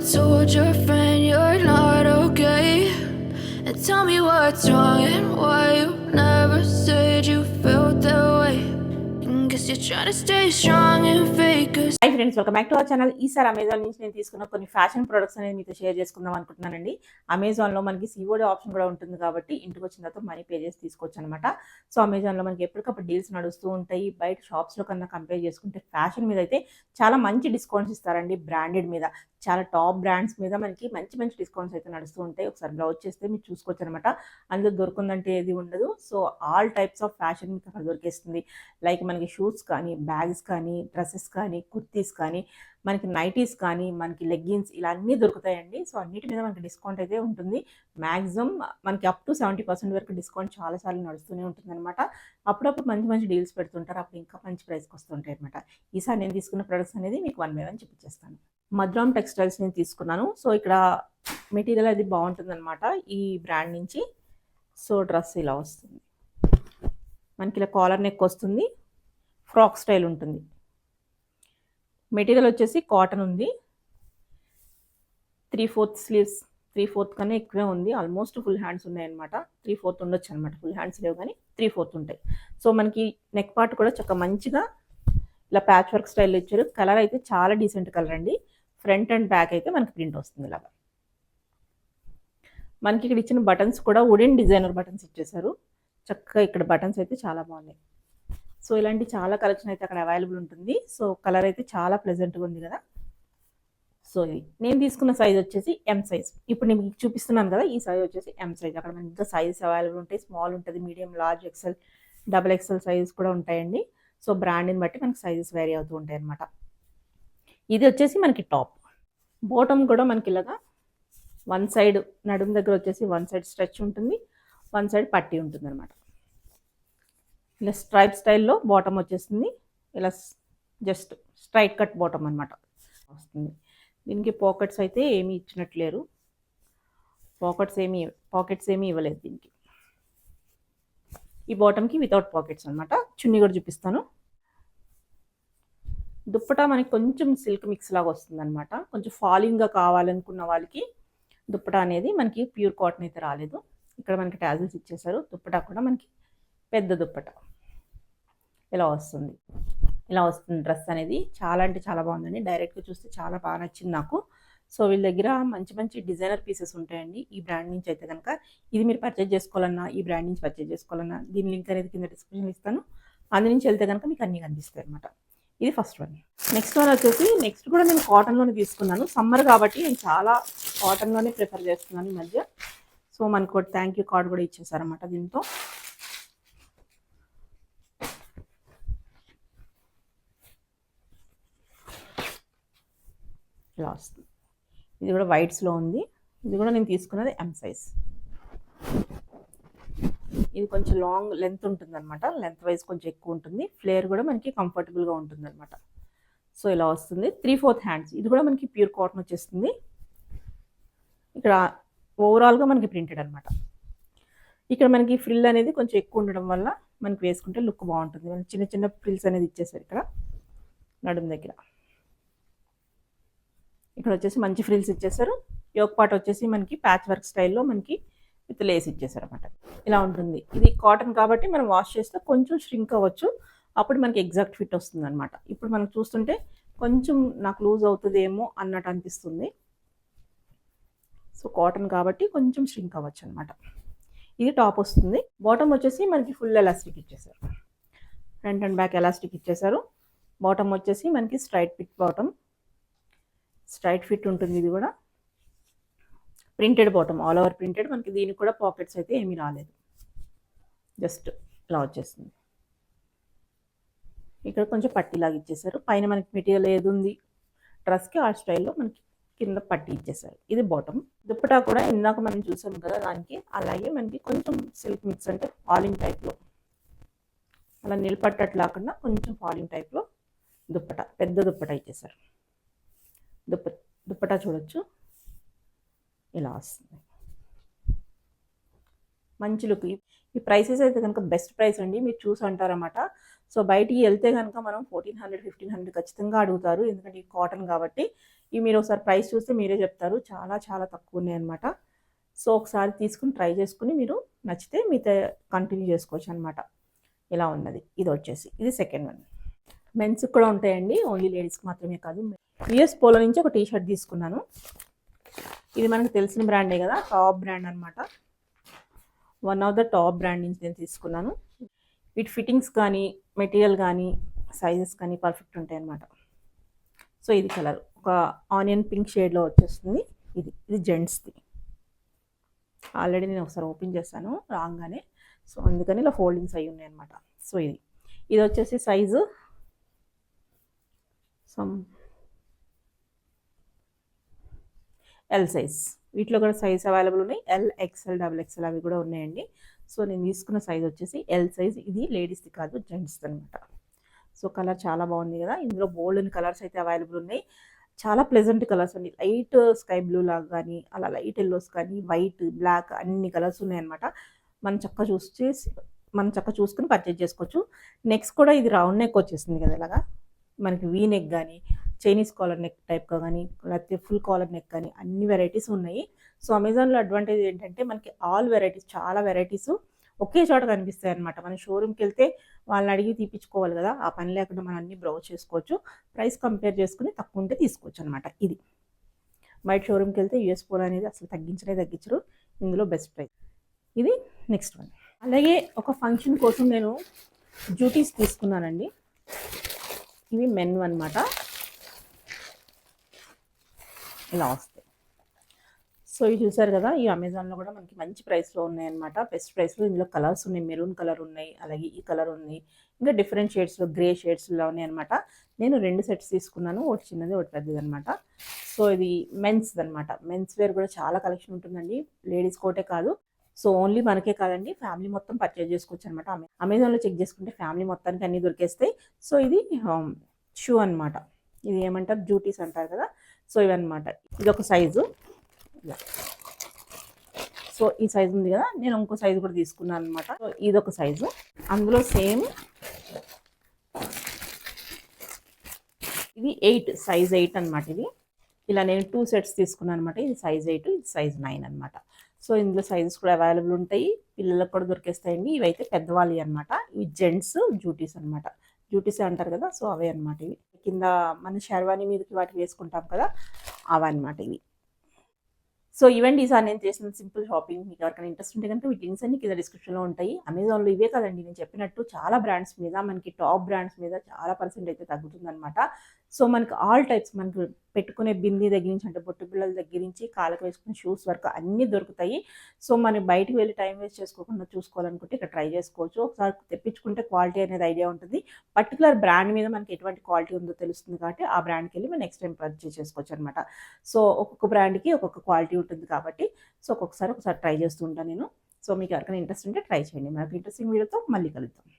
told your friend you're not okay? And tell me what's wrong and why you never said you felt that way. And guess you're trying to stay strong and fake us. Hi friends, welcome back to our channel. ఈసారి Amazon నుంచి నేను తీసుకున్న కొన్ని fashion products అనేది మీతో share చేసుకుందాం అనుకుంటున్నానండి. అమెజాన్లో మనకి సిఓడి ఆప్షన్ కూడా ఉంటుంది కాబట్టి ఇంటికి వచ్చిన తర్వాత మనీ పే చేసి తీసుకోవచ్చు అనమాట. సో అమెజాన్లో మనకి ఎప్పటికప్పుడు డీల్స్ నడుస్తూ ఉంటాయి. బయట షాప్స్లో కన్నా కంపేర్ చేసుకుంటే ఫ్యాషన్ మీద అయితే చాలా మంచి డిస్కౌంట్స్ ఇస్తారండి. బ్రాండెడ్ మీద చాలా టాప్ బ్రాండ్స్ మీద మనకి మంచి మంచి డిస్కౌంట్స్ అయితే నడుస్తూ ఉంటాయి. ఒకసారి బ్రౌజ్ చేస్తే మీరు చూసుకోవచ్చు అనమాట. అందులో దొరుకుందంటే ఏది ఉండదు. So all types of fashion మీకు అక్కడ దొరికేస్తుంది. లైక్ మనకి షూస్ కానీ, బ్యాగ్స్ కానీ, డ్రెస్సెస్ కానీ, కుర్తీస్ కానీ, మనకి నైటీస్ కానీ, మనకి లెగ్గిన్స్ ఇలా అన్నీ దొరుకుతాయండి. సో అన్నిటి మీద మనకి డిస్కౌంట్ అయితే ఉంటుంది. మ్యాక్సిమం మనకి అప్ టు 70% వరకు డిస్కౌంట్ చాలాసార్లు నడుస్తూనే ఉంటుంది అనమాట. అప్పుడప్పుడు మంచి మంచి డీల్స్ పెడుతుంటారు. అప్పుడు ఇంకా మంచి ప్రైస్కి వస్తుంటాయి అనమాట. ఈసారి నేను తీసుకున్న ప్రొడక్ట్స్ అనేది మీకు వన్ బై వన్ చూపించేస్తాను. మద్రామ్ టెక్స్టైల్స్ నేను తీసుకున్నాను. సో ఇక్కడ మెటీరియల్ అది బాగుంటుంది అనమాట ఈ బ్రాండ్ నుంచి. సో డ్రెస్ ఇలా వస్తుంది, మనకి ఇలా కాలర్ నెక్ వస్తుంది, ఫ్రాక్ స్టైల్ ఉంటుంది. మెటీరియల్ వచ్చేసి కాటన్ ఉంది. 3/4 స్లీవ్స్, 3/4 కన్నా ఎక్కువే ఉంది. ఆల్మోస్ట్ ఫుల్ హ్యాండ్స్ ఉన్నాయన్నమాట. 3/4 ఉండొచ్చు అనమాట. ఫుల్ హ్యాండ్స్ లేవు కానీ 3/4 ఉంటాయి. సో మనకి నెక్ పార్ట్ కూడా చక్కగా మంచిగా ఇలా ప్యాచ్ వర్క్ స్టైల్లో ఇచ్చారు. కలర్ అయితే చాలా డీసెంట్ కలర్ అండి. ఫ్రంట్ అండ్ బ్యాక్ అయితే మనకి ప్రింట్ వస్తుంది ఇలాగా. మనకి ఇక్కడ ఇచ్చిన బటన్స్ కూడా వుడెన్ డిజైనర్ బటన్స్ ఇచ్చేసారు. చక్కగా ఇక్కడ బటన్స్ అయితే చాలా బాగున్నాయి. సో ఇలాంటి చాలా కలెక్షన్ అయితే అక్కడ అవైలబుల్ ఉంటుంది. సో కలర్ అయితే చాలా ప్లెజెంట్గా ఉంది కదా. సో ఇది నేను తీసుకున్న సైజ్ వచ్చేసి ఎం సైజ్. ఇప్పుడు నేను మీకు చూపిస్తున్నాను కదా, ఈ సైజ్ వచ్చేసి ఎం సైజ్. అక్కడ మనకి ఇంకా సైజెస్ అవైలబుల్ ఉంటాయి. స్మాల్ ఉంటుంది, medium, large, XL, double XL sizes కూడా ఉంటాయండి. సో బ్రాండ్ని బట్టి మనకి సైజెస్ వేరీ అవుతూ ఉంటాయి అన్నమాట. ఇది వచ్చేసి మనకి టాప్. బాటమ్ కూడా మనకి ఇలాగా వన్ సైడ్ నడుము దగ్గర వచ్చేసి వన్ సైడ్ స్ట్రెచ్ ఉంటుంది, వన్ సైడ్ పట్టి ఉంటుంది అనమాట. ఇలా స్ట్రైప్ స్టైల్లో బాటమ్ వచ్చేస్తుంది. ఇలా జస్ట్ స్ట్రైట్ కట్ బాటమ్ అనమాట వస్తుంది. దీనికి పాకెట్స్ అయితే ఏమీ ఇచ్చినట్లేరు. పాకెట్స్ ఏమీ ఇవ్వలేదు దీనికి. ఈ బాటమ్కి వితౌట్ పాకెట్స్ అనమాట. చున్నీ కూడా చూపిస్తాను. దుప్పటా మనకి కొంచెం సిల్క్ మిక్స్ లాగా వస్తుంది అనమాట. కొంచెం ఫాలింగ్గా కావాలనుకున్న వాళ్ళకి దుప్పటా అనేది మనకి ప్యూర్ కాటన్ అయితే రాలేదు. ఇక్కడ మనకి టాజిల్స్ ఇచ్చేసారు. దుప్పటా కూడా మనకి పెద్ద దుప్పటా ఇలా వస్తుంది. ఇలా వస్తుంది డ్రెస్ అనేది. చాలా అంటే చాలా బాగుందండి. డైరెక్ట్గా చూస్తే చాలా బాగా నచ్చింది నాకు. సో వీళ్ళ దగ్గర మంచి మంచి డిజైనర్ పీసెస్ ఉంటాయండి. ఈ బ్రాండ్ నుంచి అయితే కనుక ఇది మీరు పర్చేజ్ చేసుకోవాలన్నా, ఈ బ్రాండ్ నుంచి పర్చేజ్ చేసుకోవాలన్నా దీని లింక్ అనేది కింద డిస్క్రిప్షన్ ఇస్తాను. అందు నుంచి వెళ్తే కనుక మీకు అన్నీ కనిపిస్తాయి అనమాట. ఇది ఫస్ట్ వన్. నెక్స్ట్ వన్ వచ్చేసి నెక్స్ట్ కూడా నేను కాటన్లోనే తీసుకున్నాను. సమ్మర్ కాబట్టి నేను చాలా కాటన్లోనే ప్రిఫర్ చేస్తున్నాను ఈ మధ్య. సో మనకు థ్యాంక్ యూ కార్డ్ కూడా ఇచ్చేసారన్నమాట దీంతో. ఇలా వస్తుంది. ఇది కూడా వైట్స్లో ఉంది. ఇది కూడా నేను తీసుకున్నది ఎం సైజ్. ఇది కొంచెం లాంగ్ లెంత్ ఉంటుంది అనమాట. లెంత్ వైజ్ కొంచెం ఎక్కువ ఉంటుంది. ఫ్లేర్ కూడా మనకి కంఫర్టబుల్గా ఉంటుంది అనమాట. సో ఇలా వస్తుంది. 3/4 హ్యాండ్స్. ఇది కూడా మనకి ప్యూర్ కాటన్ వచ్చేస్తుంది. ఇక్కడ ఓవరాల్గా మనకి ప్రింటెడ్ అనమాట. ఇక్కడ మనకి ఫ్రిల్ అనేది కొంచెం ఎక్కువ ఉండడం వల్ల మనకి వేసుకుంటే లుక్ బాగుంటుంది. మనకి చిన్న చిన్న ఫ్రిల్స్ అనేది ఇచ్చేసారు ఇక్కడ నడుము దగ్గర. ఇక్కడ వచ్చేసి మంచి ఫ్రిల్స్ ఇచ్చేసారు. యోక్ పార్ట్ వచ్చేసి మనకి ప్యాచ్ వర్క్ స్టైల్లో మనకి విత్ లేస్ ఇచ్చేసారు అనమాట. ఇలా ఉంటుంది. ఇది కాటన్ కాబట్టి మనం వాష్ చేస్తే కొంచెం ష్రింక్ అవ్వచ్చు. అప్పుడు మనకి ఎగ్జాక్ట్ ఫిట్ వస్తుంది అనమాట. ఇప్పుడు మనం చూస్తుంటే కొంచెం నాకు లూజ్ అవుతుందేమో అన్నట్టు అనిపిస్తుంది. సో కాటన్ కాబట్టి కొంచెం ష్రింక్ అవ్వచ్చు అనమాట. ఇది టాప్ వస్తుంది. బాటమ్ వచ్చేసి మనకి ఫుల్ ఎలాస్టిక్ ఇచ్చేసారు. ఫ్రంట్ అండ్ బ్యాక్ ఎలాస్టిక్ ఇచ్చేసారు. బాటమ్ వచ్చేసి మనకి straight fit bottom, straight fit ఉంటుంది. ఇది కూడా printed bottom, all over printed. మనకి దీనికి కూడా పాకెట్స్ అయితే ఏమీ రాలేదు. జస్ట్ ఇలా వచ్చేస్తుంది. ఇక్కడ కొంచెం పట్టీలాగా ఇచ్చేసారు. పైన మనకి మెటీరియల్ ఏది ఉంది డ్రెస్కి ఆ స్టైల్లో మనకి కింద పట్టీ ఇచ్చేసారు. ఇది బాటమ్. దుప్పటా కూడా ఇందాక మనం చూసాం కదా దానికి, అలాగే మనకి కొంచెం సిల్క్ మిక్స్ అంటే ఫాలింగ్ టైప్లో, అలా నిలబట్టట్టు లేకుండా కొంచెం ఫాలింగ్ టైప్లో దుప్పటా, పెద్ద దుప్పటా ఇచ్చేసారు. దుప్పటా చూడొచ్చు ఇలా వస్తుంది. మంచి లుక్. ఈ ప్రైసెస్ అయితే కనుక బెస్ట్ ప్రైస్ అండి. మీరు చూసి అంటారన్నమాట. సో బయటికి వెళ్తే కనుక మనం 1400, 1500 ఖచ్చితంగా అడుగుతారు. ఎందుకంటే ఈ కాటన్ కాబట్టి. ఇవి మీరు ఒకసారి ప్రైస్ చూస్తే మీరే చెప్తారు. చాలా చాలా తక్కువ ఉన్నాయన్నమాట. సో ఒకసారి తీసుకుని ట్రై చేసుకుని మీరు నచ్చితే మీతో కంటిన్యూ చేసుకోవచ్చు అనమాట. ఇలా ఉన్నది. ఇది వచ్చేసి ఇది సెకండ్ వన్. మెన్స్కి కూడా ఉంటాయండి, ఓన్లీ లేడీస్కి మాత్రమే కాదు. యూఎస్ పోలో నుంచి ఒక టీ షర్ట్ తీసుకున్నాను. ఇది మనకు తెలిసిన బ్రాండే కదా, టాప్ బ్రాండ్ అనమాట. One of the top brand నుంచి నేను తీసుకున్నాను. వీటి ఫిట్టింగ్స్ కానీ మెటీరియల్ కానీ సైజెస్ కానీ పర్ఫెక్ట్ ఉంటాయి అన్నమాట. సో ఇది కలర్ ఒక ఆనియన్ పింక్ షేడ్లో వచ్చేస్తుంది. ఇది జెంట్స్ది. ఆల్రెడీ నేను ఒకసారి ఓపెన్ చేశాను రాగానే, సో అందుకని ఇలా ఫోల్డింగ్స్ అయి ఉన్నాయి అనమాట. సో ఇది వచ్చేసి సైజు ఎల్ సైజ్. వీటిలో కూడా సైజ్ అవైలబుల్ ఉన్నాయి. ఎల్, ఎక్స్ఎల్, డబుల్ ఎక్స్ఎల్ అవి కూడా ఉన్నాయండి. సో నేను తీసుకున్న సైజ్ వచ్చేసి ఎల్ సైజ్. ఇది లేడీస్ది కాదు, జెంట్స్ది అనమాట. సో కలర్ చాలా బాగుంది కదా. ఇందులో బోల్డ్ కలర్స్ అయితే అవైలబుల్ ఉన్నాయి. చాలా ప్లెజెంట్ కలర్స్ అండి. లైట్ స్కై బ్లూ లాగా కానీ, అలా లైట్ ఎల్లోస్ కానీ, వైట్, బ్లాక్ అన్ని కలర్స్ ఉన్నాయన్నమాట. మనం చక్కగా చూసుకుని పర్చేజ్ చేసుకోవచ్చు. నెక్స్ట్ కూడా ఇది రౌండ్ నెక్ వచ్చేసింది కదా, ఇలాగా మనకి వీ నెక్ కానీ, చైనీస్ కాలర్ నెక్ టైప్గా కానీ, లేకపోతే ఫుల్ కాలర్ నెక్ కానీ అన్ని వెరైటీస్ ఉన్నాయి. సో అమెజాన్లో అడ్వాంటేజ్ ఏంటంటే మనకి ఆల్ వెరైటీస్, చాలా వెరైటీస్ ఒకే చోట కనిపిస్తాయి అనమాట. మనం షోరూమ్కి వెళ్తే వాళ్ళని అడిగి తీపించుకోవాలి కదా, ఆ పని లేకుండా మనం అన్ని బ్రౌజ్ చేసుకోవచ్చు. ప్రైస్ కంపేర్ చేసుకుని తక్కువ ఉంటే తీసుకోవచ్చు అనమాట. ఇది బయట షోరూమ్కి వెళ్తే యూఎస్ పోలో అనేది అసలు తగ్గించరు. ఇందులో బెస్ట్ ప్రైస్. ఇది నెక్స్ట్ వన్. అలాగే ఒక ఫంక్షన్ కోసం నేను డ్యూటీస్ తీసుకున్నానండి. ఇవి మెన్ అనమాట. ఇలా వస్తాయి. సో ఇవి చూసారు కదా, ఈ అమెజాన్లో కూడా మనకి మంచి ప్రైస్లో ఉన్నాయన్నమాట. బెస్ట్ ప్రైస్లో. ఇందులో కలర్స్ ఉన్నాయి, మెరూన్ కలర్ ఉన్నాయి, అలాగే ఈ కలర్ ఉంది, ఇంకా డిఫరెంట్ షేడ్స్లో, గ్రే షేడ్స్లో ఉన్నాయి అనమాట. నేను 2 సెట్స్ తీసుకున్నాను, ఒకటి చిన్నది ఒకటి పెద్దది అనమాట. సో ఇది మెన్స్ అనమాట. మెన్స్ వేర్ కూడా చాలా కలెక్షన్ ఉంటుందండి, లేడీస్ కోటే కాదు. సో ఓన్లీ మనకే కాదండి, ఫ్యామిలీ మొత్తం పర్చేజ్ చేసుకోవచ్చు అనమాట. అమెజాన్లో చెక్ చేసుకుంటే ఫ్యామిలీ మొత్తానికి అన్నీ దొరికేస్తాయి. సో ఇది షూ అనమాట. ఇది ఏమంటారు, డ్యూటీస్ అంటారు కదా. సో ఇవన్నమాట. ఇది ఒక సైజు. సో ఈ సైజు ఉంది కదా, నేను ఇంకో సైజు కూడా తీసుకున్నాను అనమాట. సో ఇది ఒక సైజు. అందులో సేమ్ ఇది 8, సైజ్ 8 అనమాట. ఇది ఇలా నేను 2 సెట్స్ తీసుకున్నాను అనమాట. ఇది సైజ్ 8, ఇది సైజ్ 9 అనమాట. సో ఇందులో సైజెస్ కూడా అవైలబుల్ ఉంటాయి, పిల్లలకు కూడా దొరికేస్తాయండి. ఇవైతే పెద్దవాళ్ళి అనమాట. ఇవి జెంట్స్ డ్యూటీస్ అనమాట. డ్యూటీస్ అంటారు కదా, సో అవే అనమాట. ఇవి కింద మన షెర్వానీ మీదకి వాటి వేసుకుంటాం కదా, అవన్నమాట ఇవి. సో ఇవండి ఈసారి నేను చేసిన సింపుల్ షాపింగ్. మీకు ఎవరికైనా ఇంట్రెస్ట్ ఉంటే కనుక వీటి లింక్స్ అన్ని కింద డిస్క్రిప్షన్లో ఉంటాయి. అమెజాన్లో ఇవే కదండి, నేను చెప్పినట్టు చాలా బ్రాండ్స్ మీద, మనకి టాప్ బ్రాండ్స్ మీద చాలా % అయితే తగ్గుతుందనమాట. సో మనకి ఆల్ టైప్స్, మనకి పెట్టుకునే బిందీ దగ్గర నుంచి, అంటే బొట్టు పిల్లల దగ్గర నుంచి కాళ్ళకి వేసుకునే షూస్ వరకు అన్నీ దొరుకుతాయి. సో మనం బయటికి వెళ్ళి టైం వేస్ట్ చేసుకోకుండా చూసుకోవాలనుకుంటే ఇక్కడ ట్రై చేసుకోవచ్చు. ఒకసారి తెప్పించుకుంటే క్వాలిటీ అనేది ఐడియా ఉంటుంది. పర్టికులర్ బ్రాండ్ మీద మనకి ఎటువంటి క్వాలిటీ ఉందో తెలుస్తుంది కాబట్టి ఆ బ్రాండ్కి వెళ్ళి మనం నెక్స్ట్ టైం పర్చేజ్ చేసుకోవచ్చు అనమాట. సో ఒక్కొక్క బ్రాండ్కి ఒక్కొక్క క్వాలిటీ ఉంటుంది కాబట్టి సో ఒకసారి ట్రై చేస్తూ ఉంటాను నేను. సో మీకు ఎవరికైనా ఇంట్రెస్ట్ ఉంటే ట్రై చేయండి. మనకు ఇంట్రెస్టింగ్ వీడియోతో మళ్ళీ కలుద్దాం.